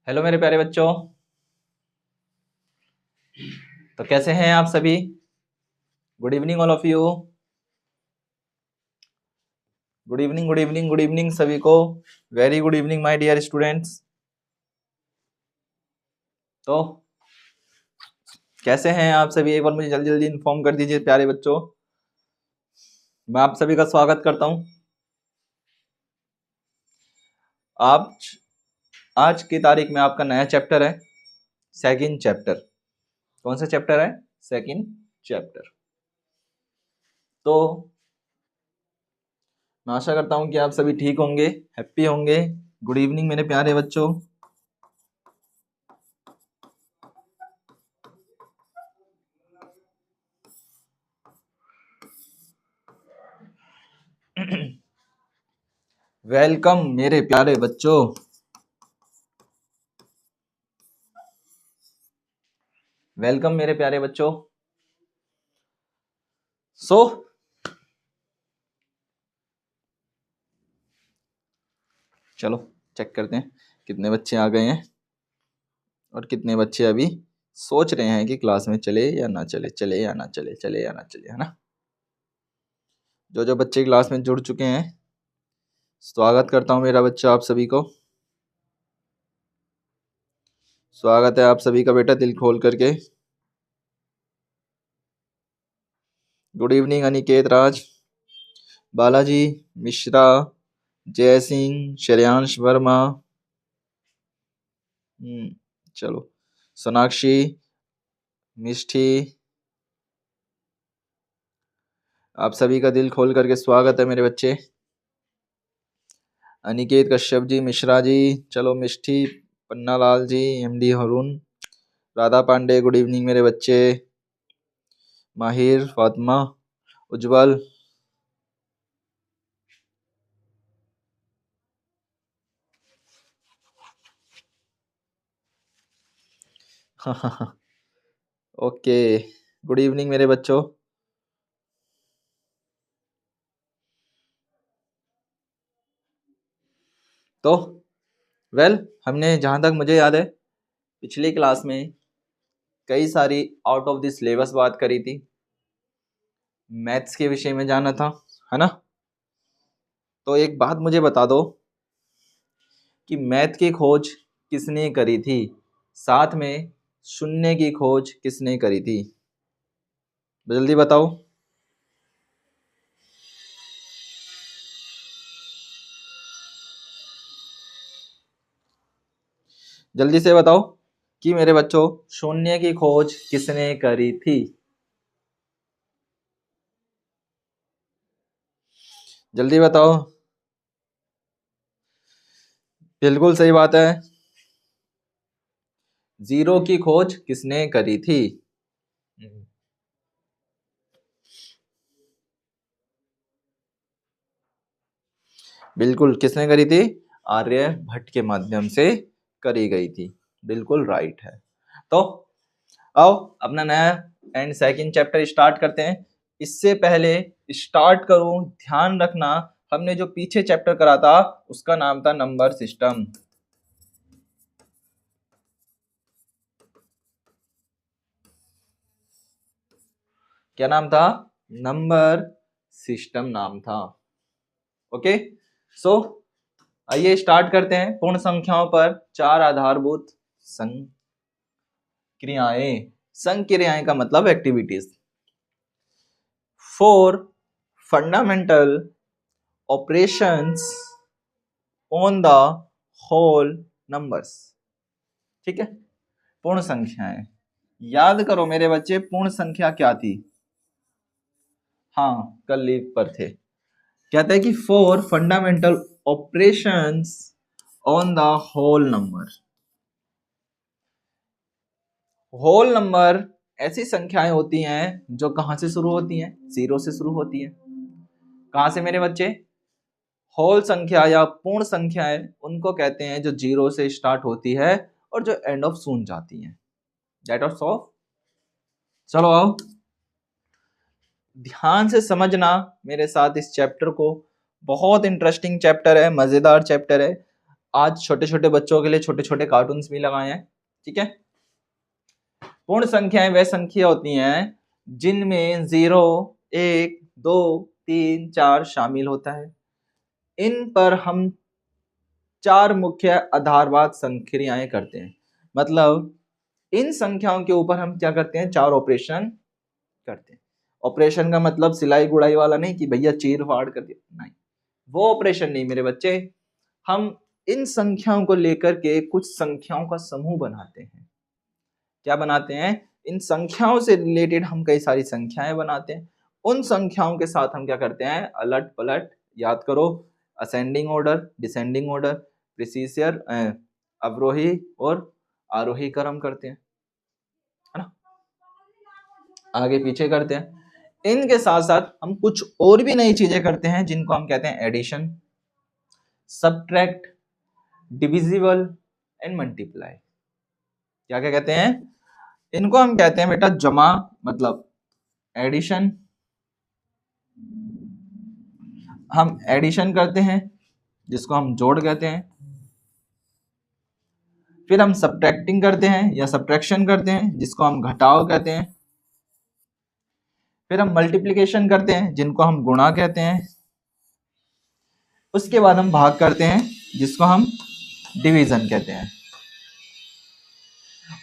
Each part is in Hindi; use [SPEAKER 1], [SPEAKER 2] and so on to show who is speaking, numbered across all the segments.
[SPEAKER 1] हेलो मेरे प्यारे बच्चों। तो कैसे हैं आप सभी? Good evening all of you. Good evening good evening good evening सभी को। Very good evening my dear students. तो कैसे हैं आप सभी? एक बार मुझे जल्दी जल्दी इन्फॉर्म कर दीजिए प्यारे बच्चों। मैं आप सभी का स्वागत करता हूं। आप आज की तारीख में आपका नया चैप्टर है, सेकंड चैप्टर। कौन सा चैप्टर है? Second chapter. तो मैं आशा करता हूं कि आप सभी ठीक होंगे, हैप्पी होंगे। गुड इवनिंग मेरे प्यारे बच्चों। वेलकम मेरे प्यारे बच्चों। वेलकम मेरे प्यारे बच्चों। चलो चेक करते हैं कितने बच्चे आ गए हैं और कितने बच्चे अभी सोच रहे हैं कि क्लास में चले या ना चले, चले या ना चले, चले या ना चले, है ना। जो जो बच्चे क्लास में जुड़ चुके हैं, स्वागत करता हूं मेरा बच्चा आप सभी को। स्वागत है आप सभी का बेटा, दिल खोल करके। गुड इवनिंग अनिकेत राज, बालाजी मिश्रा, जय सिंह, श्रेयांश वर्मा, चलो, सोनाक्षी, मिष्ठी, आप सभी का दिल खोल करके स्वागत है मेरे बच्चे। अनिकेत कश्यप जी, मिश्रा जी, चलो, Mishti, Pannalal ji, MD Haroon, Radha Pandey, good evening मेरे बच्चे। Mahir, Fatima, Ujjwal, okay, good evening मेरे बच्चों। तो हमने जहाँ तक मुझे याद है पिछली क्लास में कई सारी आउट ऑफ द सिलेबस बात करी थी, मैथ्स के विषय में जाना था, है ना। तो एक बात मुझे बता दो कि मैथ की खोज किसने करी थी, साथ में शून्य की खोज किसने करी थी? जल्दी बताओ। जल्दी से बताओ कि मेरे बच्चों शून्य की खोज किसने करी थी? जल्दी बताओ। बिल्कुल सही बात है, जीरो की खोज किसने करी थी? बिल्कुल किसने करी थी? आर्यभट्ट के माध्यम से करी गई थी। बिल्कुल राइट है। तो आओ अपना नया एंड सेकंड चैप्टर स्टार्ट करते हैं। इससे पहले स्टार्ट करूं, ध्यान रखना, हमने जो पीछे चैप्टर करा था उसका नाम था नंबर सिस्टम। क्या नाम था? नंबर सिस्टम नाम था। ओके, सो आइए स्टार्ट करते हैं। पूर्ण संख्याओं पर 4 आधारभूत संक्रियाएं। संक्रियाएं का मतलब activities. 4 fundamental operations on the whole numbers. ठीक है, पूर्ण संख्याएं। याद करो मेरे बच्चे, पूर्ण संख्या क्या थी? हाँ, कल लीव पर थे। कहते हैं कि 4 fundamental operations on the whole number. Whole number ऐसी संख्याएं होती हैं जो कहां से शुरू होती हैं? 0 से शुरू होती हैं। कहां से मेरे बच्चे? होल संख्या या पूर्ण संख्याएं उनको कहते हैं जो 0 से स्टार्ट होती है और जो एंड ऑफ शून्य जाती हैं। That of solve. चलो आओ ध्यान से समझना मेरे साथ इस चैप्टर को। बहुत इंटरेस्टिंग चैप्टर है, मजेदार चैप्टर है। आज छोटे छोटे बच्चों के लिए छोटे छोटे कार्टून्स भी लगाए हैं, ठीक है। पूर्ण संख्याएं वह संख्या होती हैं जिनमें 0, 1, 2, 3, 4 शामिल होता है। इन पर हम 4 मुख्य आधारवाद संक्रियाएं करते हैं। मतलब इन संख्याओं के ऊपर हम क्या करते हैं, 4 ऑपरेशन करते हैं। ऑपरेशन का मतलब सिलाई गुड़ाई वाला नहीं कि भैया चीर फाड़ कर दिया, नहीं, वो ऑपरेशन नहीं मेरे बच्चे। हम इन संख्याओं को लेकर के कुछ संख्याओं का समूह बनाते हैं। क्या बनाते हैं, इन संख्याओं से रिलेटेड हम कई सारी संख्याएं बनाते हैं। उन संख्याओं के साथ हम क्या करते हैं, अलट पलट, याद करो, असेंडिंग ऑर्डर, डिसेंडिंग ऑर्डर, प्रीसीजर, अवरोही और आरोही क्रम करते हैं, है ना, आगे पीछे करते हैं। इनके साथ साथ हम कुछ और भी नई चीजें करते हैं जिनको हम कहते हैं addition, subtract, divisible and multiply. क्या क्या कहते हैं, इनको हम कहते हैं बेटा जमा, मतलब एडिशन, हम एडिशन करते हैं जिसको हम जोड़ कहते हैं। फिर हम सबट्रैक्टिंग करते हैं या सबट्रैक्शन करते हैं जिसको हम घटाव कहते हैं। फिर हम मल्टीप्लिकेशन करते हैं जिनको हम गुणा कहते हैं। उसके बाद हम भाग करते हैं जिसको हम डिवीजन कहते हैं।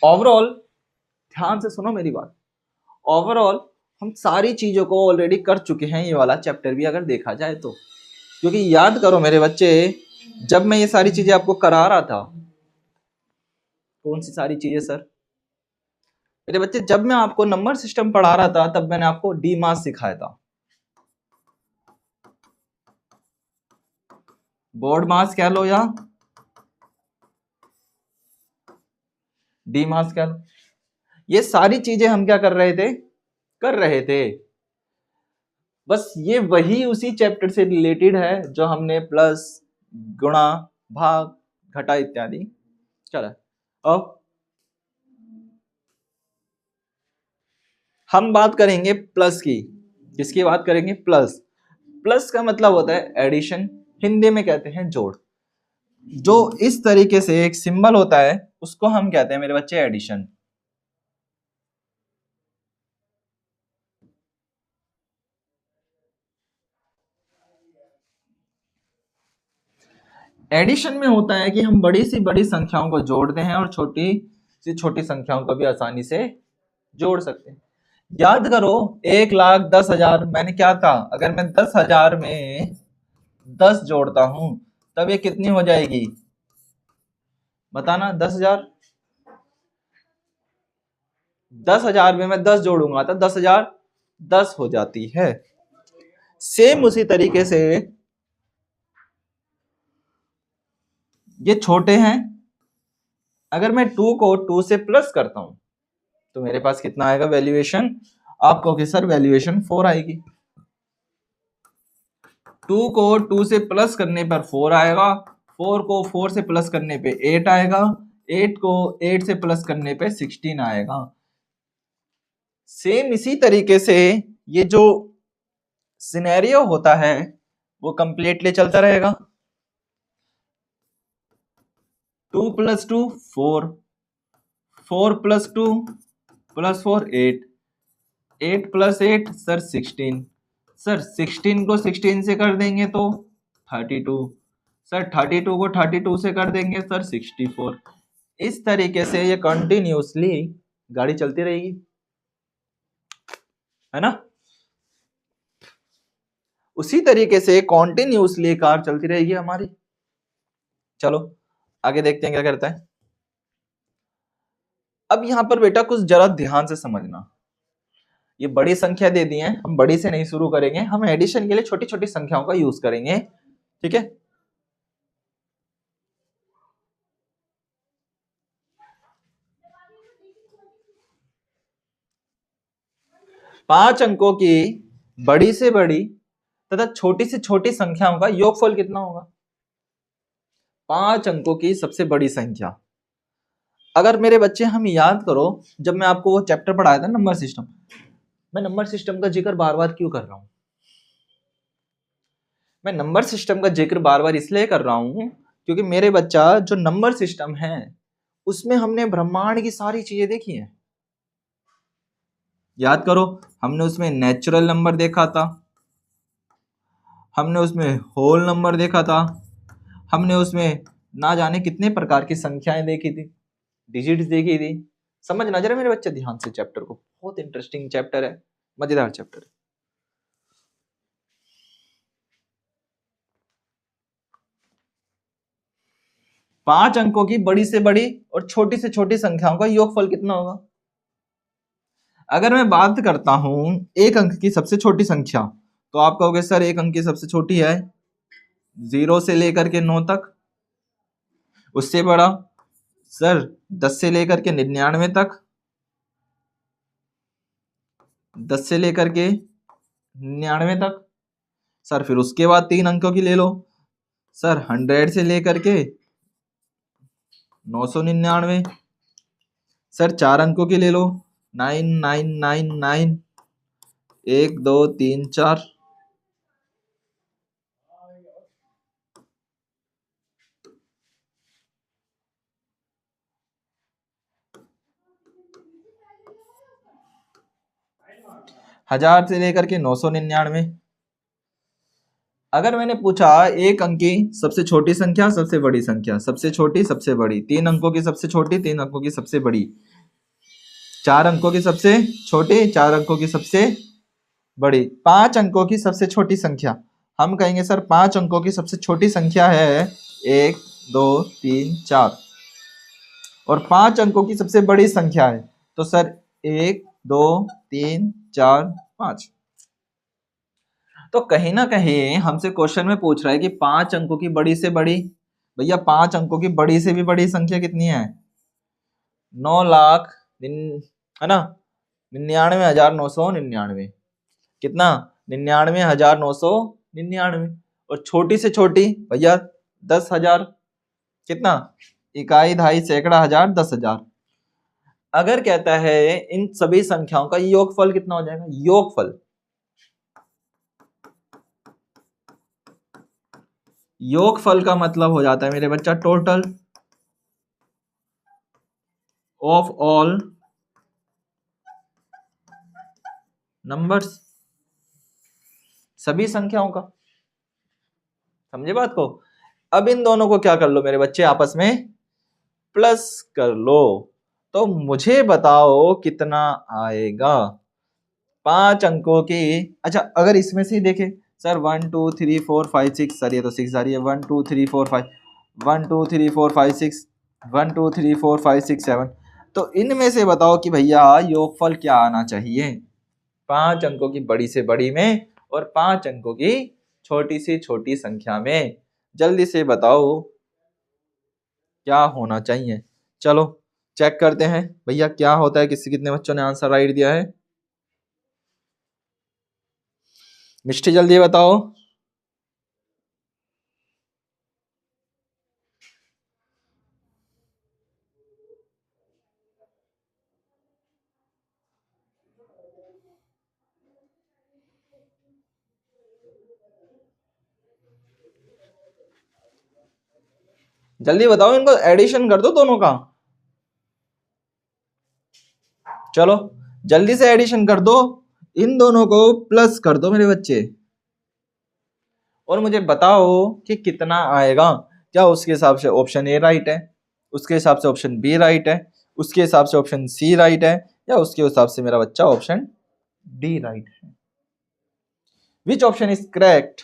[SPEAKER 1] ओवरऑल ध्यान से सुनो मेरी बात, ओवरऑल हम सारी चीजों को ऑलरेडी कर चुके हैं, ये वाला चैप्टर भी अगर देखा जाए तो। क्योंकि याद करो मेरे बच्चे, जब मैं ये सारी चीजें आपको करा रहा था, कौन सी सारी चीजें सर, मेरे बच्चे जब मैं आपको नंबर सिस्टम पढ़ा रहा था तब मैंने आपको डी मास सिखाया था। बोर्ड मास कह लो या डी मास कह लो, ये सारी चीजें हम क्या कर रहे थे। बस ये वही उसी चैप्टर से रिलेटेड है जो हमने प्लस, गुणा, भाग, घटा इत्यादि चला। अब हम बात करेंगे प्लस की। किसकी बात करेंगे, प्लस। प्लस का मतलब होता है एडिशन, हिंदी में कहते हैं जोड़। जो इस तरीके से एक सिंबल होता है उसको हम कहते हैं मेरे बच्चे एडिशन। एडिशन में होता है कि हम बड़ी सी बड़ी संख्याओं को जोड़ते हैं और छोटी सी छोटी संख्याओं को भी आसानी से जोड़ सकते हैं। याद करो 1,10,000, मैंने क्या कहा, अगर मैं 10,000 में 10 जोड़ता हूं तब ये कितनी हो जाएगी, बताना। 10,000, 10,000 में मैं 10 जोड़ूंगा तो 10,010 हो जाती है। सेम उसी तरीके से ये छोटे हैं, अगर मैं 2 को 2 से प्लस करता हूं तो मेरे पास कितना आएगा वैल्यूएशन, आप कहोगे सर वैल्यूएशन 4 आएगी। 2 को 2 से प्लस करने पर 4 आएगा, 4 को 4 से प्लस करने पे 8 आएगा, 8 को 8 से प्लस करने पे 16 आएगा। सेम इसी तरीके से ये जो सिनेरियो होता है वो कंप्लीटली चलता रहेगा। 2 + 2 4, 4 + 2 + 4 8, 8 + 8 सर 16, सर 16 को 16 से कर देंगे तो 32, सर 32 को 32 से कर देंगे सर 64। इस तरीके से ये कंटिन्यूसली गाड़ी चलती रहेगी, है ना। उसी तरीके से कंटिन्यूसली कार चलती रहेगी हमारी। चलो आगे देखते हैं क्या करता है। अब यहां पर बेटा कुछ जरा ध्यान से समझना, ये बड़ी संख्या दे दी है, हम बड़ी से नहीं शुरू करेंगे, हम एडिशन के लिए छोटी छोटी संख्याओं का यूज करेंगे, ठीक है। 5 अंकों की बड़ी से बड़ी तथा छोटी से छोटी संख्याओं का योगफल कितना होगा। 5 अंकों की सबसे बड़ी संख्या, अगर मेरे बच्चे हम याद करो, जब मैं आपको वो चैप्टर पढ़ाया था नंबर सिस्टम, मैं नंबर सिस्टम का जिक्र बार बार क्यों कर रहा हूं, मैं नंबर सिस्टम का जिक्र बार बार इसलिए कर रहा हूं क्योंकि मेरे बच्चा जो नंबर सिस्टम है उसमें हमने ब्रह्मांड की सारी चीजें देखी हैं। याद करो, हमने उसमें नेचुरल नंबर देखा था, हमने उसमें होल नंबर देखा था, हमने उसमें ना जाने कितने प्रकार की संख्याएं देखी थी, डिजिट्स देखी थी। समझना जरा मेरे बच्चे ध्यान से चैप्टर को, बहुत इंटरेस्टिंग चैप्टर है, मजेदार चैप्टर है। पांच अंकों की बड़ी से बड़ी और छोटी से छोटी संख्याओं का योगफल कितना होगा? अगर मैं बात करता हूं एक अंक की सबसे छोटी संख्या, तो आप कहोगे सर एक अंक की सबसे छोटी है 0 से लेकर के 9 तक। उससे बड़ा सर 10 से लेकर के 99 तक, 10 से लेकर के 99 तक। सर फिर उसके बाद 3 अंकों की ले लो सर, 100 से लेकर के 999। सर 4 अंकों की ले लो 9999, 1 2 3 4। हजार से लेकर के 999। अगर मैंने पूछा एक अंक की सबसे छोटी संख्या सबसे बड़ी संख्या, सबसे छोटी सबसे बड़ी, 3 अंकों की सबसे छोटी 3 अंकों की सबसे बड़ी, 4 अंकों की सबसे छोटी 4 अंकों की सबसे बड़ी, 5 अंकों की सबसे छोटी संख्या, हम कहेंगे सर 5 अंकों की सबसे छोटी संख्या है 1 2 3 4, और 5 अंकों की सबसे बड़ी संख्या है तो सर 1 2 3 4 5। तो कहीं ना कहीं हमसे क्वेश्चन में पूछ रहा है कि 5 अंकों की बड़ी से बड़ी, भैया 5 अंकों की बड़ी से भी बड़ी संख्या कितनी है? 9 लाख है ना, 99,999। कितना? 99,999। और छोटी से छोटी भैया 10,000। कितना? इकाई दहाई सैकड़ा हजार 10,000। अगर कहता है इन सभी संख्याओं का योगफल कितना हो जाएगा? योगफल का मतलब हो जाता है मेरे बच्चा टोटल ऑफ ऑल नंबर्स, सभी संख्याओं का। समझे बात को? अब इन दोनों को क्या कर लो मेरे बच्चे, आपस में प्लस कर लो। तो मुझे बताओ कितना आएगा 5 अंकों की। अच्छा अगर इसमें से ही देखे सर 1 2 3 4 5 6, सर ये तो 6 आ रही है, 1 2 3 4 5, 1 2 3 4 5 6, 1 2 3 4 5 6 7। तो इनमें से बताओ कि भैया योगफल क्या आना चाहिए 5 अंकों की बड़ी से बड़ी में और 5 अंकों की छोटी से छोटी संख्या में। जल्दी से बताओ क्या होना चाहिए। चलो चेक करते हैं भैया क्या होता है, कितने बच्चों ने आंसर राइट दिया है। मिष्टी जल्दी बताओ। जल्दी बताओ, इनको एडिशन कर दो दोनों का। चलो जल्दी से एडिशन कर दो, इन दोनों को प्लस कर दो मेरे बच्चे, और मुझे बताओ कि कितना आएगा। क्या उसके हिसाब से ऑप्शन ए राइट है, उसके हिसाब से ऑप्शन बी राइट है, उसके हिसाब से ऑप्शन सी राइट है, या उसके हिसाब से मेरा बच्चा ऑप्शन डी राइट है? Which option is correct?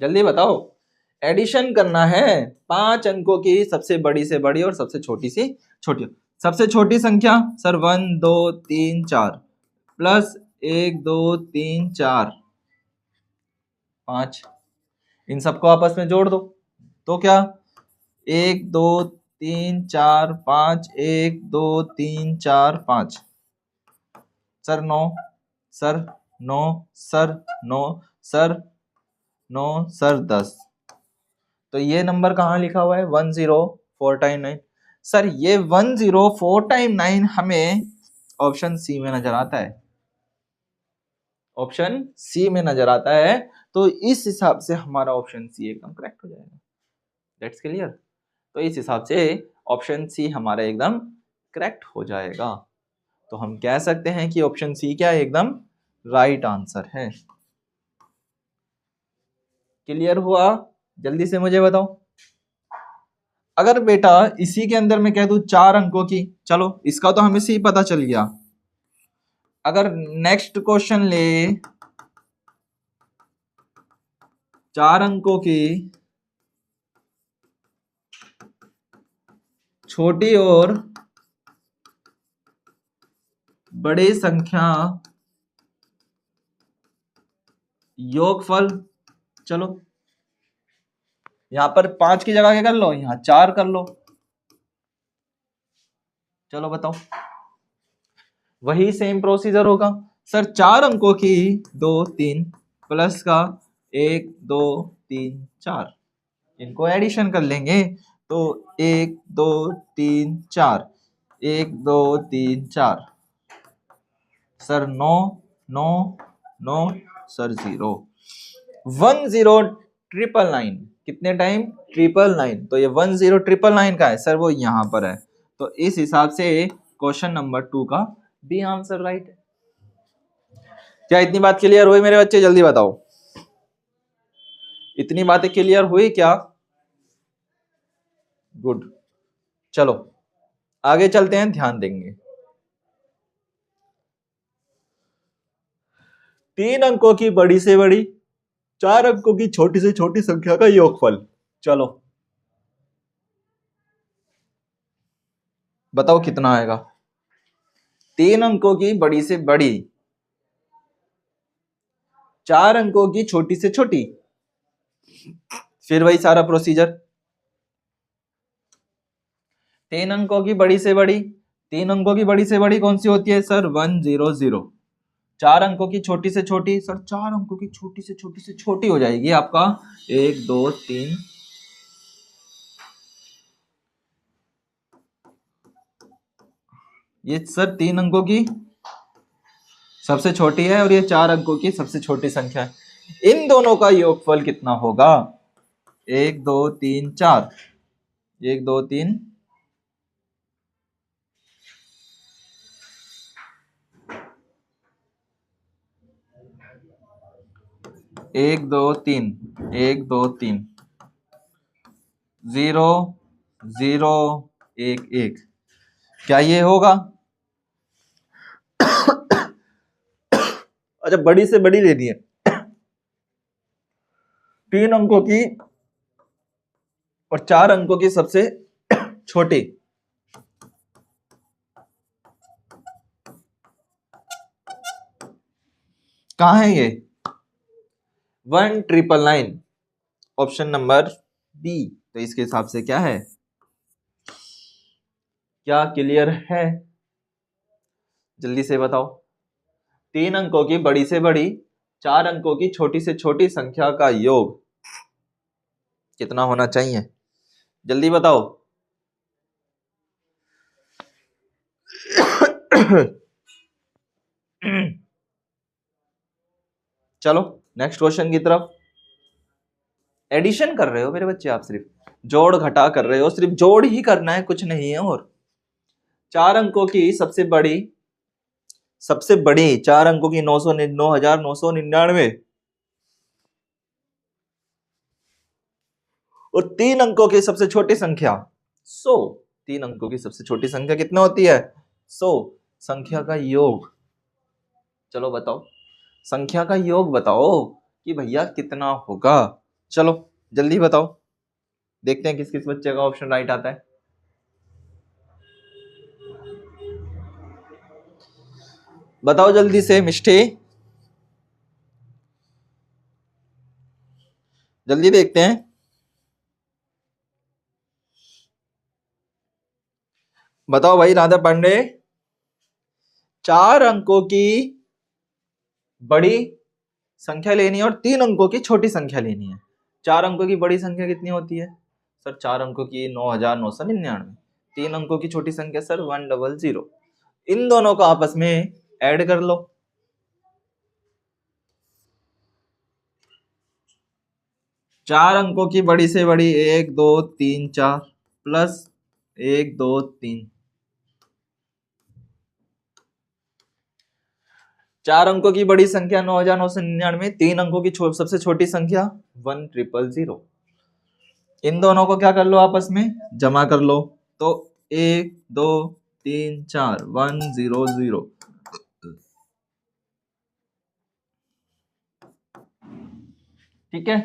[SPEAKER 1] जल्दी बताओ। एडिशन करना है 5 अंकों की सबसे बड़ी से बड़ी और सबसे छोटी से छोटी। सबसे छोटी संख्या सर 1 2 3 4 प्लस 1 2 3 4 5, इन सबको आपस में जोड़ दो तो क्या 1 2 3 4 5, 1 2 3 4 5, sir 9, sir 9, sir 9, sir 9, sir 10। तो ये नंबर कहाँ लिखा हुआ है 10499। सर ये 104 टाइम 9 हमें ऑप्शन सी में नजर आता है, ऑप्शन सी में नजर आता है, तो इस हिसाब से हमारा ऑप्शन सी एकदम करेक्ट हो जाएगा। That's clear. तो इस हिसाब से ऑप्शन सी हमारा एकदम करेक्ट हो जाएगा। तो हम कह सकते हैं कि ऑप्शन सी क्या है, एकदम राइट आंसर है। क्लियर हुआ? जल्दी से मुझे बताओ। अगर बेटा इसी के अंदर मैं कह दूं 4 अंकों की, चलो इसका तो हमें से ही पता चल गया। अगर नेक्स्ट क्वेश्चन ले 4 अंकों की छोटी और बड़ी संख्या योगफल, चलो यहां पर 5 की जगह क्या कर लो, यहां 4 कर लो। चलो बताओ, वही सेम प्रोसीजर होगा। सर 4 अंकों की 2 3 प्लस का 1 2 3 4, इनको एडिशन कर लेंगे तो 1 2 3 4, 1 2 3 4, सर 9 9 9, सर 0 1 0 ट्रिपल 9, कितने टाइम, 999। तो ये 1 0 999 का है सर, वो यहां पर है। तो इस हिसाब से क्वेश्चन नंबर 2 का बी आंसर राइट है। क्या इतनी बात क्लियर हुई मेरे बच्चे? जल्दी बताओ, इतनी बातें क्लियर हुई क्या? गुड। चलो आगे चलते हैं, ध्यान देंगे। 3 अंकों की बड़ी से बड़ी 4 अंकों की छोटी से छोटी संख्या का योगफल, चलो बताओ कितना आएगा। 3 अंकों की बड़ी से बड़ी 4 अंकों की छोटी से छोटी, फिर वही सारा प्रोसीजर। 3 अंकों की बड़ी से बड़ी, 3 अंकों की बड़ी से बड़ी कौन सी होती है सर, 100। 4 अंकों की छोटी से छोटी, सर 4 अंकों की छोटी से छोटी हो जाएगी आपका 1 2 3, ये सर 3 अंकों की सबसे छोटी है और ये 4 अंकों की सबसे छोटी संख्या है। इन दोनों का योगफल कितना होगा, 1 2 3 4, 1 2 3, 1 2 3, 1 2 3, 0 0 1 1, क्या ये होगा? अच्छा बड़ी से बड़ी लेनी है, 3 अंकों की और 4 अंकों की सबसे छोटी, कहां है ये, 1999, ऑप्शन नंबर बी। तो इसके हिसाब से क्या है, क्या क्लियर है? जल्दी से बताओ। 3 अंकों की बड़ी से बड़ी 4 अंकों की छोटी से छोटी संख्या का योग कितना होना चाहिए, जल्दी बताओ। चलो नेक्स्ट क्वेश्चन की तरफ। एडिशन कर रहे हो मेरे बच्चे आप, सिर्फ जोड़ घटा कर रहे हो, सिर्फ जोड़ ही करना है, कुछ नहीं है। और 4 अंकों की सबसे बड़ी 4 अंकों की 9,999 और 3 अंकों की सबसे छोटी संख्या 100। 3 अंकों की सबसे छोटी संख्या कितना होती है, 100, संख्या का योग। चलो बताओ, संख्या का योग बताओ कि भैया कितना होगा। चलो जल्दी बताओ, देखते हैं किस किस बच्चे का ऑप्शन राइट आता है। बताओ जल्दी से मिष्टी, जल्दी देखते हैं। बताओ भाई राधा पांडे, 4 अंकों की बड़ी संख्या लेनी है और 3 अंकों की छोटी संख्या लेनी है। 4 अंकों की बड़ी संख्या कितनी होती है सर, 4 अंकों की 9,999, 3 अंकों की छोटी संख्या सर 100। इन दोनों को आपस में ऐड कर लो। चार अंकों की बड़ी से बड़ी 1 2 3 4 प्लस 1 2 3। 4 अंकों की बड़ी संख्या 9999, 3 अंकों की सबसे छोटी संख्या 1000। इन दोनों को क्या कर लो, आपस में जमा कर लो। तो 1 2 3 4 100। ठीक है,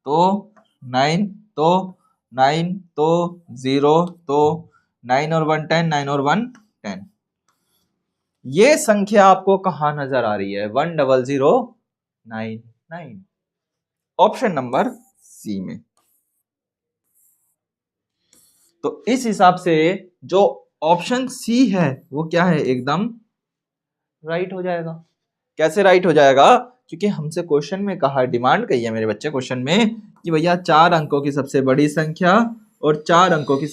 [SPEAKER 1] तो 9 तो 9 तो 0 तो 9 और 1 10, 9 और 1 10। ये संख्या आपको कहां नजर आ रही है? 10099, ऑप्शन नंबर सी में। तो इस हिसाब से जो ऑप्शन सी है वो क्या है, एकदम राइट हो जाएगा। कैसे राइट हो जाएगा? क्योंकि हमसे क्वेश्चन में कहा, डिमांड कही है मेरे बच्चे क्वेश्चन में कि भैया 4 अंकों की सबसे बड़ी संख्या और 4 अंकों की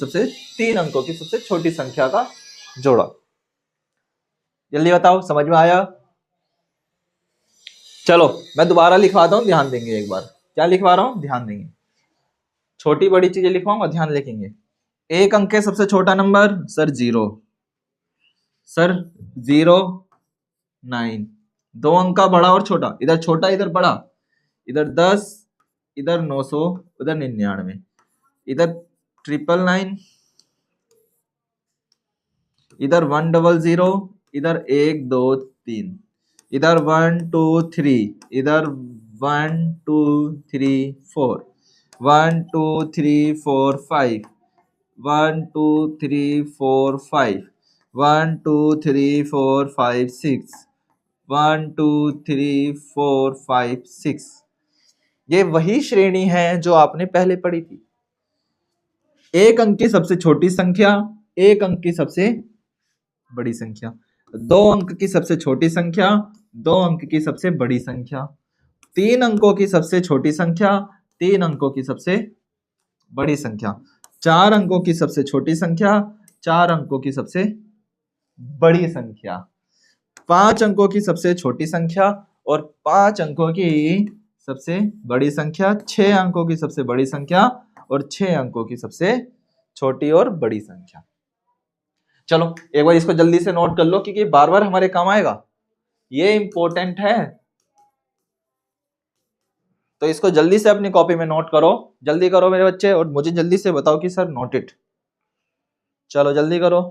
[SPEAKER 1] 3 अंकों की सबसे छोटी संख्या का जोड़ा। जल्दी बताओ, समझ में आया? चलो मैं दोबारा लिखवाता हूं, ध्यान देंगे एक बार। क्या लिखवा रहा हूं, ध्यान देंगे। छोटी बड़ी चीजें लिखवाऊंगा, ध्यान लिखेंगे। एक अंक के सबसे छोटा नंबर सर 0, सर 0 9। 2 अंक का बड़ा और छोटा, इधर छोटा इधर बड़ा, इधर 10, इधर 900, उधर 99, इधर 999, इधर 100, इधर 1 2 3, इधर 1 2 3, इधर 1 2 3 4, 1 2 3 4 5, 1 2 3 4 5, 1 2 3 4 5 6, 1 2 3 4 5 6। ये वही श्रेणी है जो आपने पहले पढ़ी थी। एक अंक की सबसे छोटी संख्या, एक अंक की सबसे बड़ी संख्या, 2 अंक की सबसे छोटी संख्या, 2 अंक की सबसे बड़ी संख्या, 3 अंकों की सबसे छोटी संख्या, 3 अंकों की सबसे बड़ी संख्या, 4 अंकों की सबसे छोटी संख्या, 4 अंकों की सबसे बड़ी संख्या, 5 अंकों की सबसे छोटी संख्या और 5 अंकों की सबसे बड़ी संख्या, 6 अंकों की सबसे बड़ी संख्या और 6 अंकों की सबसे छोटी और बड़ी संख्या। चलो एक बार इसको जल्दी से नोट कर लो, क्योंकि बार बार हमारे काम आएगा, ये इंपॉर्टेंट है। तो इसको जल्दी से अपनी कॉपी में नोट करो, जल्दी करो मेरे बच्चे, और मुझे जल्दी से बताओ कि सर नोट इट। चलो जल्दी करो।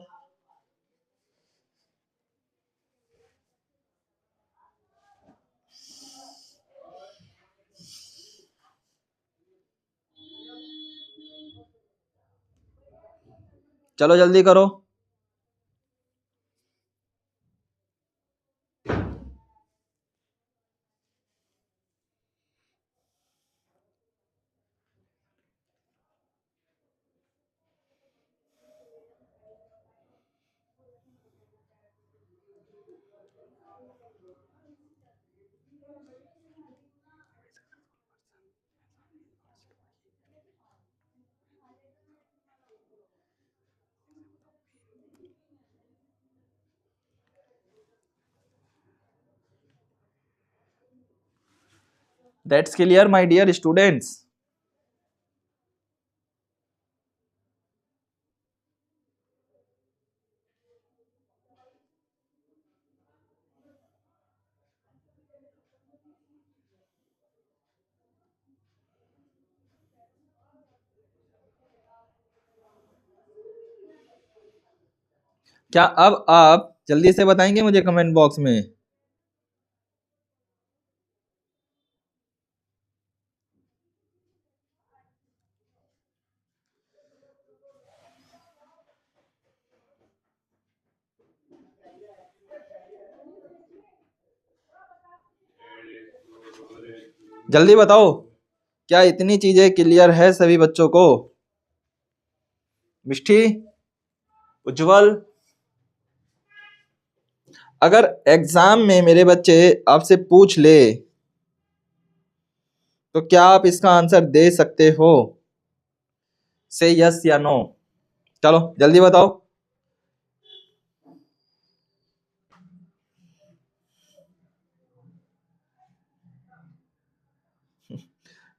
[SPEAKER 1] चलो जल्दी करो। That's clear my dear students. क्या अब आप जल्दी से बताएंगे मुझे कमेंट बॉक्स में? जल्दी बताओ, क्या इतनी चीजें क्लियर है सभी बच्चों को? मिष्टी, उज्जवल, अगर एग्जाम में मेरे बच्चे आपसे पूछ ले तो क्या आप इसका आंसर दे सकते हो? से यस या नो। चलो जल्दी बताओ।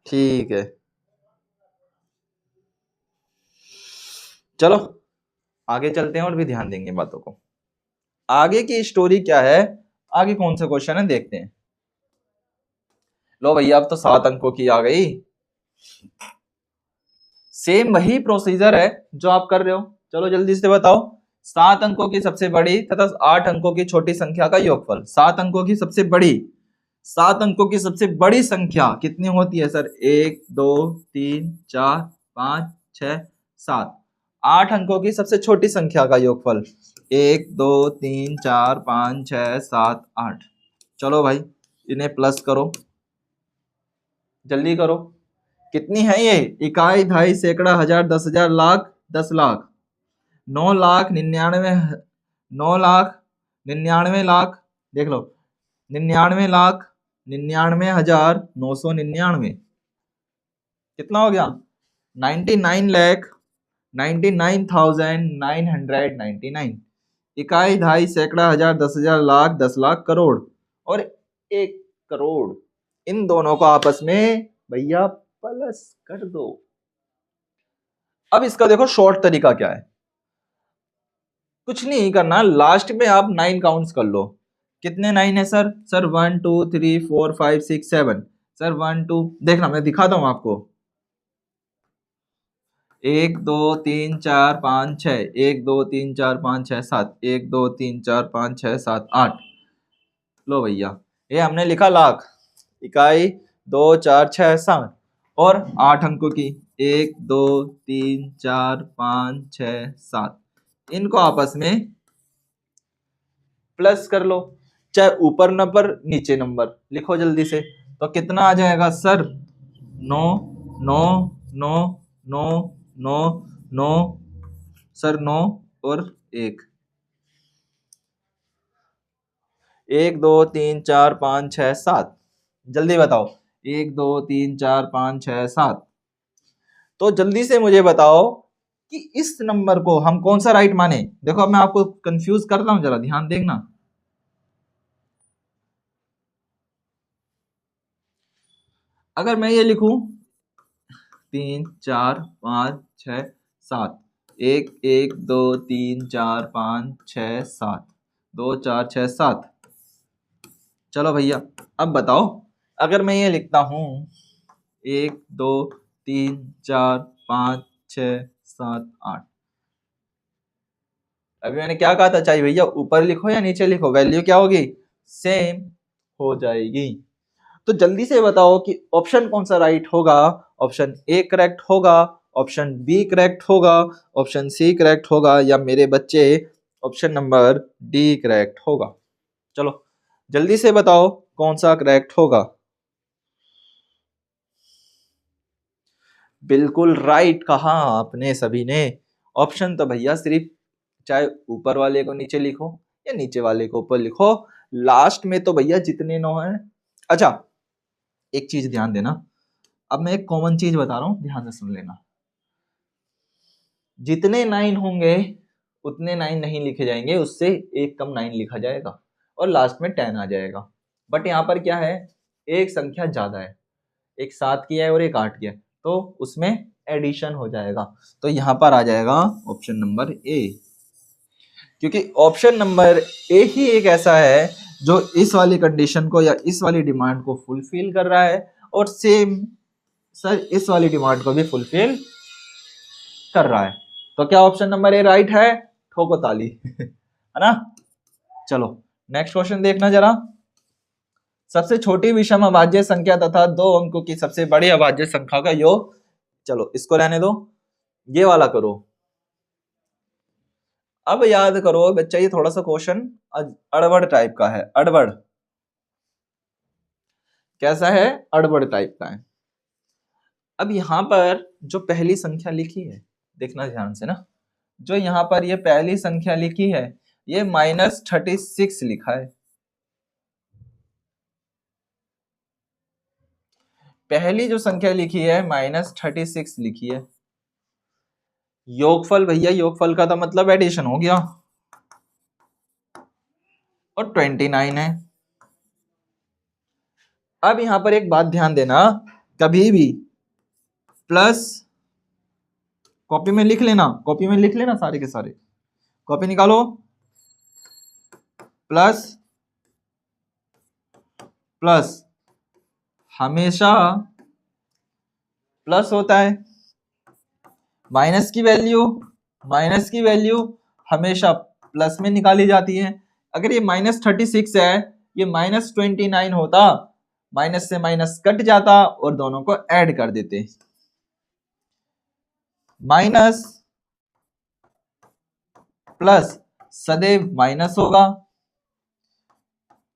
[SPEAKER 1] ठीक है, चलो आगे चलते हैं और भी ध्यान देंगे बातों को। आगे की स्टोरी क्या है, आगे कौन सा क्वेश्चन है देखते हैं। लो भैया, अब तो 7 अंकों की आ गई। सेम वही प्रोसीजर है जो आप कर रहे हो। चलो जल्दी से बताओ। 7 अंकों की सबसे बड़ी तथा 8 अंकों की छोटी संख्या का योगफल। 7 अंकों की सबसे बड़ी, 7 अंकों की सबसे बड़ी संख्या कितनी होती है सर? 1 2 3 4 5 6 7। 8 अंकों की सबसे छोटी संख्या का योगफल 1 2 3 4 5 6 7 8। चलो भाई इन्हें प्लस करो, जल्दी करो। कितनी है ये? इकाई, दहाई, सैकड़ा, हजार, 10,000, लाख, 10 लाख, 9,99,000, 9,99,000, देख लो, 99,00,000, 99,999। कितना हो गया? 99,99,999। इकाई, दहाई, सैकड़ा, हजार, 10,000, लाख, 10 लाख, करोड़ और 1 करोड़, इन दोनों को आपस में भैया प्लस कर दो। अब इसका देखो शॉर्ट तरीका क्या है। कुछ नहीं करना, लास्ट में आप 9 काउंट्स कर लो। कितने 9 है सर? सर 1 2 3 4 5 6 7। सर 1 2, देखना मैं दिखाता हूं आपको। 1 2 3 4 5 6, 1 2 3 4 5 6 7, 1 2 3 4 5 6 7 8। लो भैया, ये हमने लिखा लाख। इकाई 2 4 6 7 और 8 अंकों की 1 2 3 4 5 6 7, इनको आपस में प्लस कर लो। चाहे ऊपर नंबर नीचे नंबर लिखो जल्दी से। तो कितना आ जाएगा सर? 9 9 9 9 9 9 सर 9 और 1, 1 2 3 4 5 6 7। जल्दी बताओ, 1 2 3 4 5 6 7। तो जल्दी से मुझे बताओ कि इस नंबर को हम कौन सा राइट माने। देखो अब मैं आपको कंफ्यूज करता हूं, जरा ध्यान देखना। अगर मैं ये लिखूं 3 4 5 6 7, 1 1 2 3 4 5 6 7, 2 4 6 7। चलो भैया अब बताओ, अगर मैं ये लिखता हूं 1 2 3 4 5 6 7 8। अभी मैंने क्या कहा था? चाहिए भैया ऊपर लिखो या नीचे लिखो, वैल्यू क्या होगी? सेम हो जाएगी। तो जल्दी से बताओ कि ऑप्शन कौन सा राइट होगा। ऑप्शन ए करेक्ट होगा, ऑप्शन बी करेक्ट होगा, ऑप्शन सी करेक्ट होगा, या मेरे बच्चे ऑप्शन नंबर डी करेक्ट होगा। चलो जल्दी से बताओ कौन सा करेक्ट होगा। बिल्कुल राइट कहा आपने सभी ने। ऑप्शन तो भैया सिर्फ, चाहे ऊपर वाले को नीचे लिखो या नीचे वाले को ऊपर लिखो, लास्ट में तो भैया जितने 9 हैं। अच्छा एक चीज ध्यान देना, अब मैं एक कॉमन चीज बता रहा हूं, ध्यान से सुन लेना। जितने 9 होंगे उतने 9 नहीं लिखे जाएंगे, उससे एक कम 9 लिखा जाएगा और लास्ट में 10 आ जाएगा। बट यहाँ पर क्या है, एक संख्या ज्यादा है, एक 7 की है और एक 8 की है, तो उसमें एडिशन हो जाएगा। तो यहाँ पर आ जाएगा ऑप्शन नंबर ए, क्योंकि ऑप्शन नंबर ए ही एक ऐसा है जो इस वाली कंडीशन को या इस वाली डिमांड को फुलफिल कर रहा है, और सेम सर इस वाली डिमांड को भी फुलफिल कर रहा है। तो क्या ऑप्शन नंबर ए राइट है? ठोको ताली है ना। चलो नेक्स्ट क्वेश्चन देखना जरा। सबसे छोटी विषम अभाज्य संख्या तथा 2 अंकों की सबसे बड़ी अभाज्य संख्या का योग। चलो इसको रहने दो, ये वाला करो। अब याद करो बच्चा, ये थोड़ा सा क्वेश्चन अड़बड़ टाइप का है। अड़बड़ कैसा है? अड़बड़ टाइप का है। अब यहां पर जो पहली संख्या लिखी है, देखना ध्यान से ना, जो यहां पर ये पहली संख्या लिखी है, ये -36 लिखा है। पहली जो संख्या लिखी है -36 लिखी है। योगफल भैया, योगफल का तो मतलब एडिशन हो गया, और 29 है। अब यहां पर एक बात ध्यान देना, कभी भी प्लस, कॉपी में लिख लेना, कॉपी में लिख लेना सारे के सारे, कॉपी निकालो, प्लस प्लस हमेशा प्लस होता है, माइनस की वैल्यू हमेशा प्लस में निकाली जाती है। अगर ये -36 है, ये -29 होता, माइनस से माइनस कट जाता और दोनों को ऐड कर देते। माइनस प्लस सदैव माइनस होगा,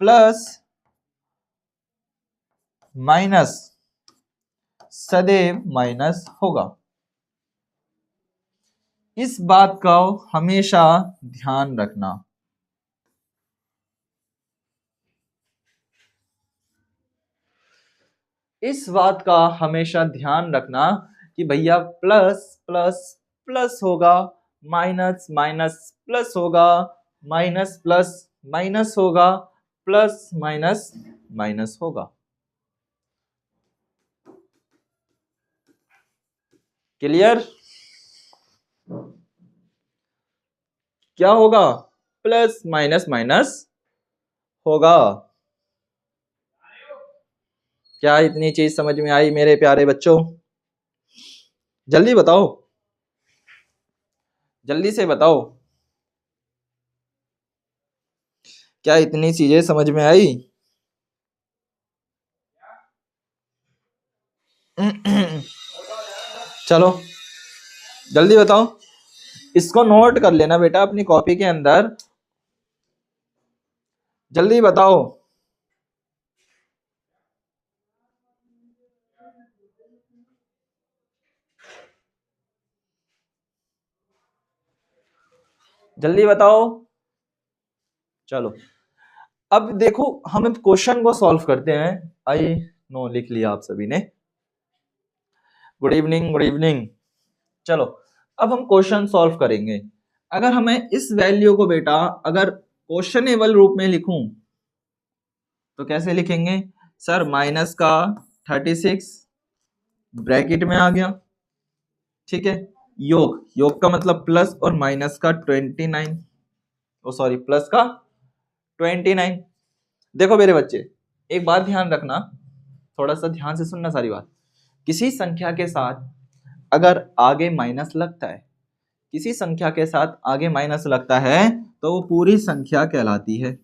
[SPEAKER 1] प्लस माइनस सदैव माइनस होगा। इस बात का हमेशा ध्यान रखना। इस बात का हमेशा ध्यान रखना कि भैया प्लस प्लस प्लस होगा, माइनस माइनस प्लस होगा, माइनस प्लस माइनस होगा, प्लस माइनस माइनस होगा। क्लियर? क्या होगा? प्लस माइनस माइनस होगा। क्या इतनी चीज समझ में आई मेरे प्यारे बच्चों? जल्दी बताओ, जल्दी से बताओ, क्या इतनी चीजें समझ में आई? चलो जल्दी बताओ, इसको नोट कर लेना बेटा अपनी कॉपी के अंदर, जल्दी बताओ। जल्दी बताओ। चलो अब देखो, हम क्वेश्चन को सॉल्व करते हैं। आई नो लिख लिया आप सभी ने, गुड इवनिंग गुड इवनिंग। चलो अब हम क्वेश्चन सॉल्व करेंगे। अगर हमें इस वैल्यू को बेटा अगर क्वेश्चनेबल रूप में लिखूं तो कैसे लिखेंगे? सर माइनस का 36 ब्रैकेट में आ गया, ठीक है, योग का मतलब प्लस और माइनस का 29, ओ सॉरी प्लस का 29। देखो मेरे बच्चे एक बात ध्यान रखना, थोड़ा सा ध्यान से सुनना सारी बात। किसी संख्या के साथ अगर आगे माइनस लगता है, किसी संख्या के साथ आगे माइनस लगता है तो वो पूरी संख्या कहलाती है।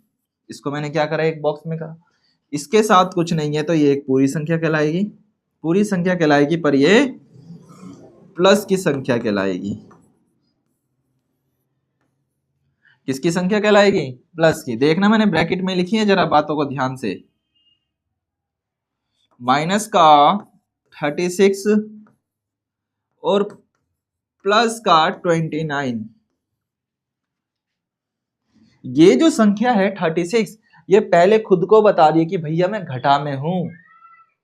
[SPEAKER 1] इसको मैंने क्या करा, एक बॉक्स में करा। इसके साथ कुछ नहीं है तो ये एक पूरी संख्या कहलाएगी, पूरी संख्या कहलाएगी, पर ये प्लस की संख्या कहलाएगी। किसकी संख्या कहलाएगी? प्लस की। देखना मैंने ब्रैकेट में लिखी है, जरा बातों को ध्यान से। माइनस का 36 और प्लस का 29। ये जो संख्या है 36, ये पहले खुद को बता रही है कि भैया मैं घटा में हूं।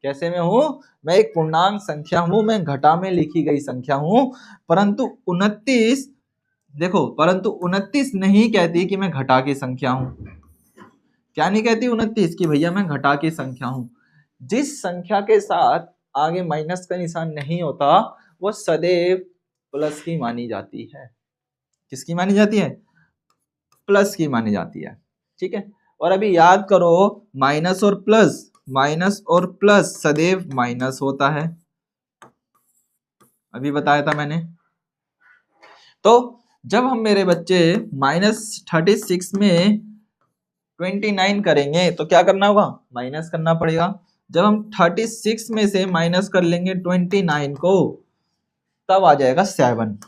[SPEAKER 1] कैसे में हूं? मैं एक पूर्णांक संख्या हूं, मैं घटा में लिखी गई संख्या हूं। परंतु 29, देखो, परंतु 29 नहीं कहती कि मैं घटा की संख्या हूं। क्या नहीं कहती 29? कि भैया मैं घटा की संख्या हूं। जिस संख्या के साथ आगे माइनस का निशान नहीं होता वो सदैव प्लस की मानी जाती है। किसकी मानी जाती है? प्लस की मानी जाती है, ठीक है। और अभी याद करो, माइनस और प्लस सदैव माइनस होता है, अभी बताया था मैंने। तो जब हम मेरे बच्चे -36 में 29 करेंगे तो क्या करना होगा? माइनस करना पड़ेगा। जब हम 36 में से माइनस कर लेंगे 29 को, तब आ जाएगा 7।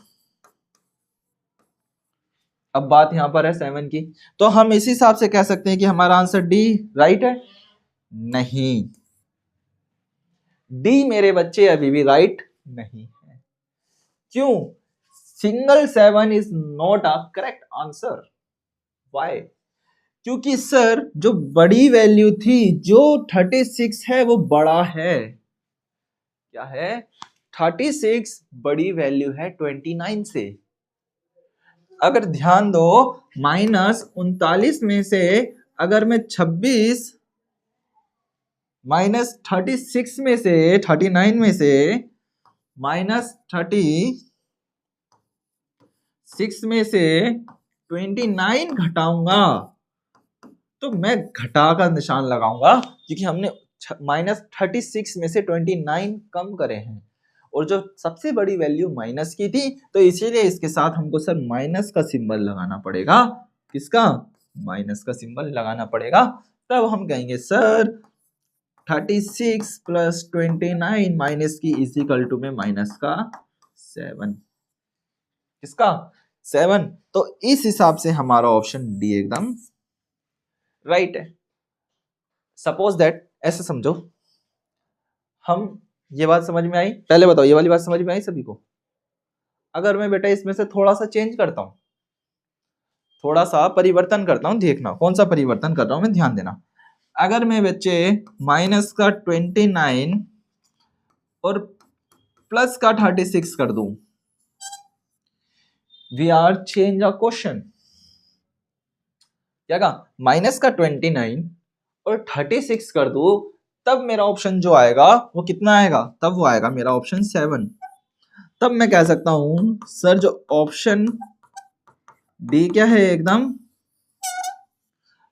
[SPEAKER 1] अब बात यहां पर है 7 की, तो हम इस हिसाब से कह सकते हैं कि हमारा आंसर डी राइट है। नहीं, डी मेरे बच्चे अभी भी राइट नहीं है। क्यों? Single 7 is not a correct answer. Why? क्योंकि सर जो बड़ी वैल्यू थी, जो 36 है वो बड़ा है। क्या है? 36 बड़ी वैल्यू है 29 से। अगर ध्यान दो, -39 में से अगर मैं 26 -36 में से 39 में से -36 में से 29 घटाऊंगा तो मैं घटा का निशान लगाऊंगा, क्योंकि हमने -36 में से 29 कम करे हैं और जो सबसे बड़ी वैल्यू माइनस की थी, तो इसीलिए इसके साथ हमको सर माइनस का सिंबल लगाना पड़ेगा। किसका? माइनस का सिंबल लगाना पड़ेगा। तब हम कहेंगे सर 36 + 29 माइनस की इक्वल टू में माइनस का 7। किसका? 7। तो इस हिसाब से हमारा ऑप्शन डी एकदम राइट है। सपोज दैट, ऐसे समझो, हम, ये बात समझ में आई? पहले बताओ, ये वाली बात समझ में आई सभी को? अगर मैं बेटा इसमें से थोड़ा सा चेंज करता हूं, थोड़ा सा परिवर्तन करता हूं, देखना कौन सा परिवर्तन कर रहा हूं मैं, ध्यान देना। अगर मैं बच्चे माइनस का 29 और प्लस का 36 कर दूं, we are change a question. क्या कहा? माइनस का 29 और 36 कर दूं, तब मेरा ऑप्शन जो आएगा वो कितना आएगा? तब वो आएगा मेरा ऑप्शन 7। तब मैं कह सकता हूं सर जो ऑप्शन डी क्या है, एकदम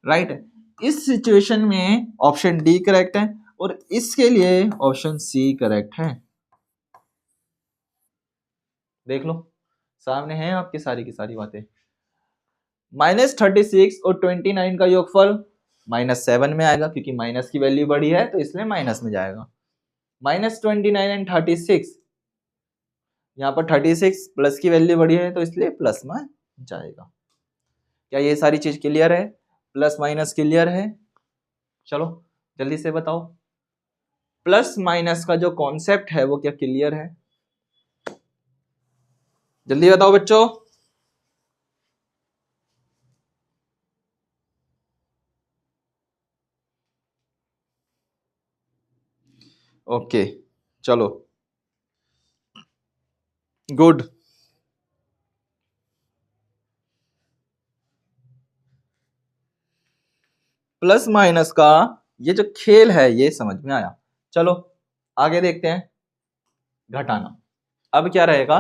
[SPEAKER 1] राइट है। इस सिचुएशन में ऑप्शन डी करेक्ट है और इसके लिए ऑप्शन सी करेक्ट है। देख लो, सामने है आपकी सारी की सारी बातें। -36 और 29 का योगफल -7 में आएगा, क्योंकि माइनस की वैल्यू बड़ी है तो इसलिए माइनस में जाएगा। -29 एंड 36, यहाँ पर 36 प्लस की वैल्यू बड़ी है तो इसलिए प्लस में जाएगा। क्या ये सारी चीज क्लियर है? प्लस माइनस क्लियर है? चलो जल्दी से बताओ, प्लस माइनस का जो कॉन्सेप्ट है वो क्या क्लियर है? जल्दी बताओ बच्चों। ओके चलो गुड। प्लस माइनस का ये जो खेल है ये समझ में आया। चलो आगे देखते हैं। घटाना, अब क्या रहेगा?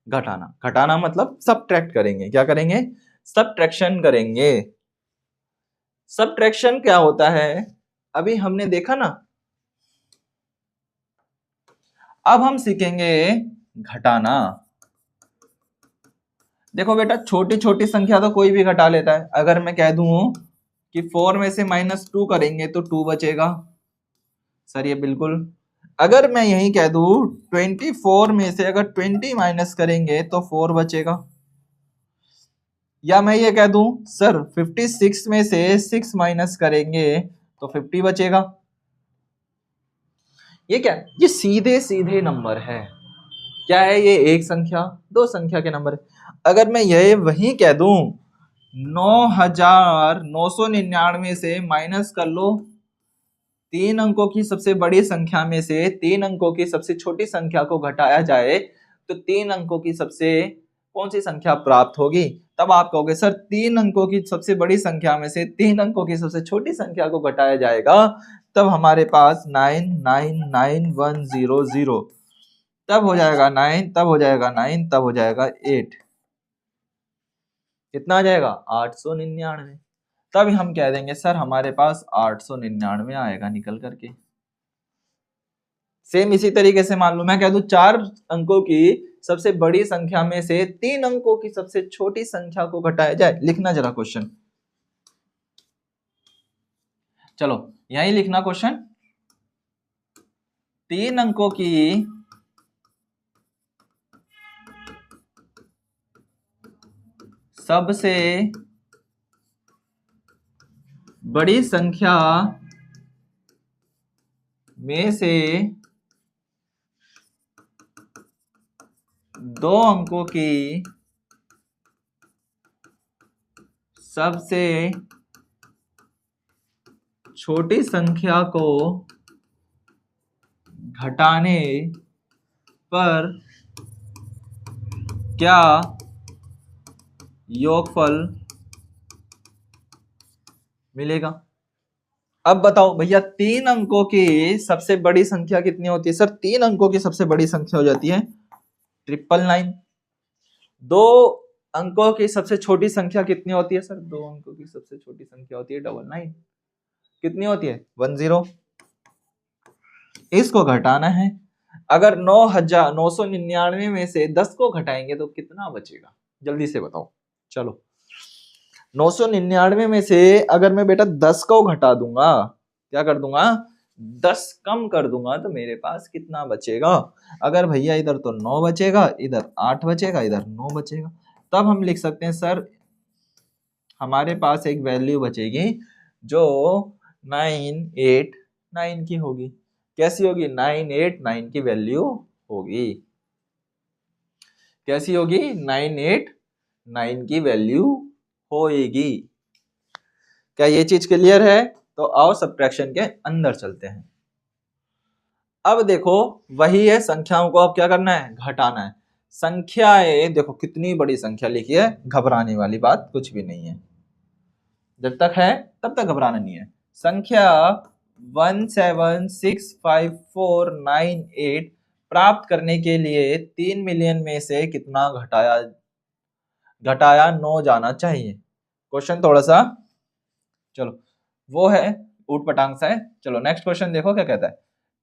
[SPEAKER 1] घटाना। घटाना मतलब सबट्रैक्ट करेंगे। क्या करेंगे? सबट्रैक्शन करेंगे। सबट्रैक्शन क्या होता है अभी हमने देखा ना, अब हम सीखेंगे घटाना। देखो बेटा, छोटी छोटी संख्या तो कोई भी घटा लेता है। अगर मैं कह दूं कि 4 में से -2 करेंगे तो 2 बचेगा, सर ये बिल्कुल। अगर मैं यही कह दूं 24 में से अगर 20 माइनस करेंगे तो 4 बचेगा, या मैं ये कह दूं सर 56 में से 6 माइनस करेंगे तो 50 बचेगा। ये क्या? ये सीधे सीधे नंबर है। क्या है ये? एक संख्या, दो संख्या के नंबर। अगर मैं ये वही कह दूं 9999 से माइनस कर लो 3 अंकों की सबसे बड़ी संख्या में से 3 अंकों की सबसे छोटी संख्या को घटाया जाए तो 3 अंकों की सबसे कौन सी संख्या प्राप्त होगी? तब आप कहोगे सर 3 अंकों की सबसे बड़ी संख्या में से 3 अंकों की सबसे छोटी संख्या को घटाया जाएगा, तब हमारे पास 999100, तब हो जाएगा 9, तब हो जाएगा 9, तब हो जाएगा 8। कितना आ जाएगा? 899। तब हम कह देंगे सर हमारे पास 899 आएगा निकल करके। सेम इसी तरीके से मान लो मैं कह दूं 4 अंकों की सबसे बड़ी संख्या में से 3 अंकों की सबसे छोटी संख्या को घटाया जाए। लिखना जरा क्वेश्चन, चलो यही लिखना क्वेश्चन। 3 अंकों की सबसे बड़ी संख्या में से 2 अंकों की सबसे छोटी संख्या को घटाने पर क्या योगफल मिलेगा? अब बताओ भैया, 3 अंकों की सबसे बड़ी संख्या कितनी होती है? सर 3 अंकों की सबसे बड़ी संख्या हो जाती है 999। 2 अंकों की सबसे छोटी संख्या कितनी होती है? सर 2 अंकों की सबसे छोटी संख्या होती है 99। कितनी होती है? 10। इसको घटाना है। अगर 9,999 में से 10 को घटाएंगे तो कितना बचेगा? जल्दी से बताओ। चलो, 999 में से अगर मैं बेटा 10 को घटा दूंगा, क्या कर दूंगा? 10 कम कर दूंगा, तो मेरे पास कितना बचेगा? अगर भैया इधर तो 9 बचेगा, इधर 8 बचेगा, इधर 9 बचेगा, तब हम लिख सकते हैं सर हमारे पास एक वैल्यू बचेगी जो 989 की होगी। कैसी होगी? 989 की वैल्यू होगी। कैसी होगी? 989 की वैल्यू होएगी। क्या ये चीज क्लियर है? तो आओ सब्ट्रैक्शन के अंदर चलते हैं। अब देखो, वही है, संख्याओं को अब क्या करना है? घटाना है। संख्याएं देखो कितनी बड़ी संख्या लिखी है, घबराने वाली बात कुछ भी नहीं है। जब तक है तब तक घबराना नहीं है। संख्या 176548 प्राप्त करने के लिए 3 मिलियन में से कितना घटाया 9 जाना चाहिए। क्वेश्चन थोड़ा सा, चलो वो है ऊटपटांग सा है। चलो नेक्स्ट क्वेश्चन देखो क्या कहता है।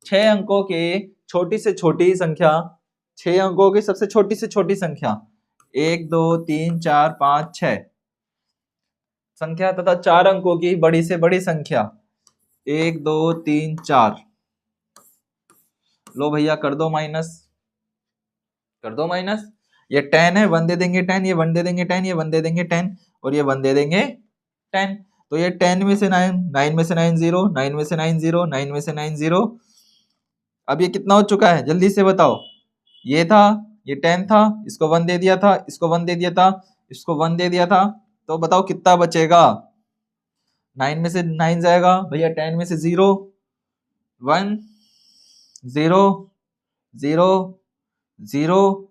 [SPEAKER 1] 6 अंकों की छोटी से छोटी संख्या, 6 अंकों की सबसे छोटी से छोटी संख्या 1 2 3 4 5 6 संख्या तथा 4 अंकों की बड़ी से बड़ी संख्या 1 2 3 4। लो भैया कर दो माइनस, कर दो माइनस। ये 10 है, 1 दे देंगे 10, ये 1 दे देंगे 10, ये 1 दे देंगे 10 और ये 1 दे देंगे 10। तो ये 10 में से 9, 9 में से 9 0, 9 में से 9 0, 9 में से 9 0। अब ये कितना हो चुका है? जल्दी से बताओ। ये था, ये 10 था, इसको 1 दे दिया था, इसको 1 दे दिया था, इसको 1 दे दिया था, तो बताओ कितना बचेगा? 9 में से 9 जाएगा भैया, 10 में से 0, 1 0 0 0,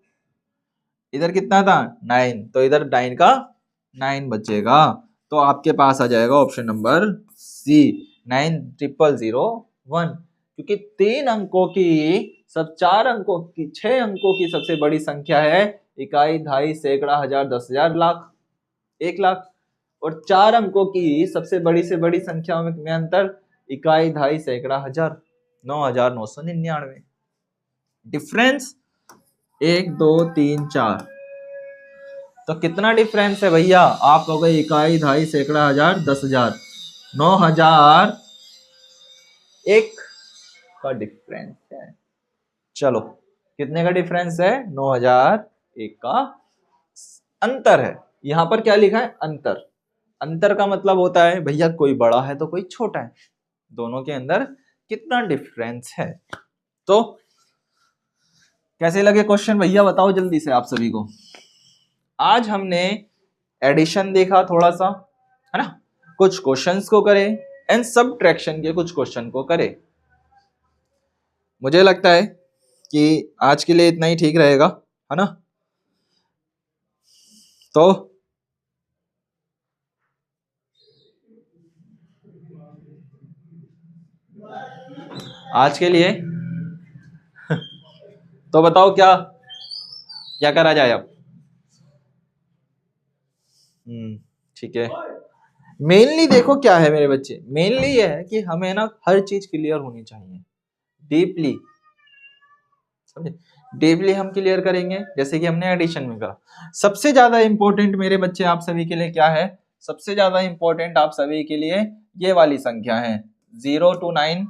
[SPEAKER 1] इधर कितना था? 9, तो इधर 9 का 9 बचेगा। तो आपके पास आ जाएगा ऑप्शन नंबर सी, 90001। क्योंकि 3 अंकों की सब 4 अंकों की 6 अंकों की सबसे बड़ी संख्या है इकाई, दहाई, सैकड़ा, हजार, 10,000, लाख, 1 लाख। और 4 अंकों की सबसे बड़ी से बड़ी संख्या में अंतर इकाई, दहाई, सैकड़ा, हजार, 9,999। डिफरेंस 1 2 3 4। तो कितना डिफरेंस है भैया? आप कहोगे इकाई, दहाई, सैकड़ा, हजार, 10,000, 9,001 का डिफरेंस है। चलो कितने का डिफरेंस है? 9,001 का अंतर है। यहां पर क्या लिखा है? अंतर। अंतर का मतलब होता है भैया कोई बड़ा है तो कोई छोटा है, दोनों के अंदर कितना डिफरेंस है। तो कैसे लगे क्वेश्चन भैया? बताओ जल्दी से आप सभी को। आज हमने एडिशन देखा थोड़ा सा, है ना, कुछ क्वेश्चंस को करे एंड सबट्रैक्शन के कुछ क्वेश्चन को करे। मुझे लगता है कि आज के लिए इतना ही ठीक रहेगा, है ना। तो आज के लिए तो बताओ क्या क्या करा जाए अब? ठीक है। मेनली देखो क्या है मेरे बच्चे, मेनली ये है कि हमें ना हर चीज क्लियर होनी चाहिए डीपली, समझे? डीपली हम क्लियर करेंगे जैसे कि हमने एडिशन में करा। सबसे ज्यादा इंपॉर्टेंट मेरे बच्चे आप सभी के लिए क्या है? सबसे ज्यादा इंपॉर्टेंट आप सभी के लिए ये वाली संख्या है 0 to 9।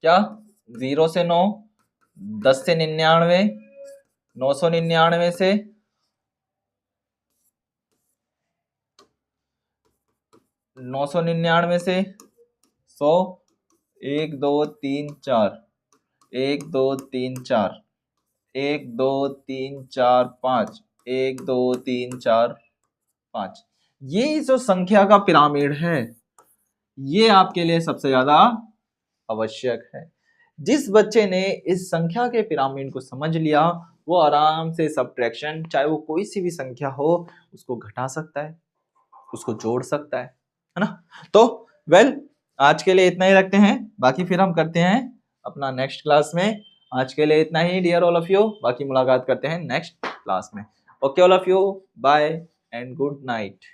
[SPEAKER 1] क्या? 0 से 9, 10 से 99, 999 से 999 से 100, 1 2 3 4, 1 2 3 4, 1 2 3 4 5, 1 2 3 4 5। ये जो संख्या का पिरामिड है ये आपके लिए सबसे ज्यादा आवश्यक है। जिस बच्चे ने इस संख्या के पिरामिड को समझ लिया वो आराम से सब्ट्रैक्शन, चाहे वो कोई सी भी संख्या हो, उसको घटा सकता है, उसको जोड़ सकता है ना। तो वेल आज के लिए इतना ही रखते हैं, बाकी फिर हम करते हैं अपना नेक्स्ट क्लास में। आज के लिए इतना ही डियर ऑल ऑफ यू, बाकी मुलाकात करते हैं नेक्स्ट क्लास में। Okay all of you, bye and good night.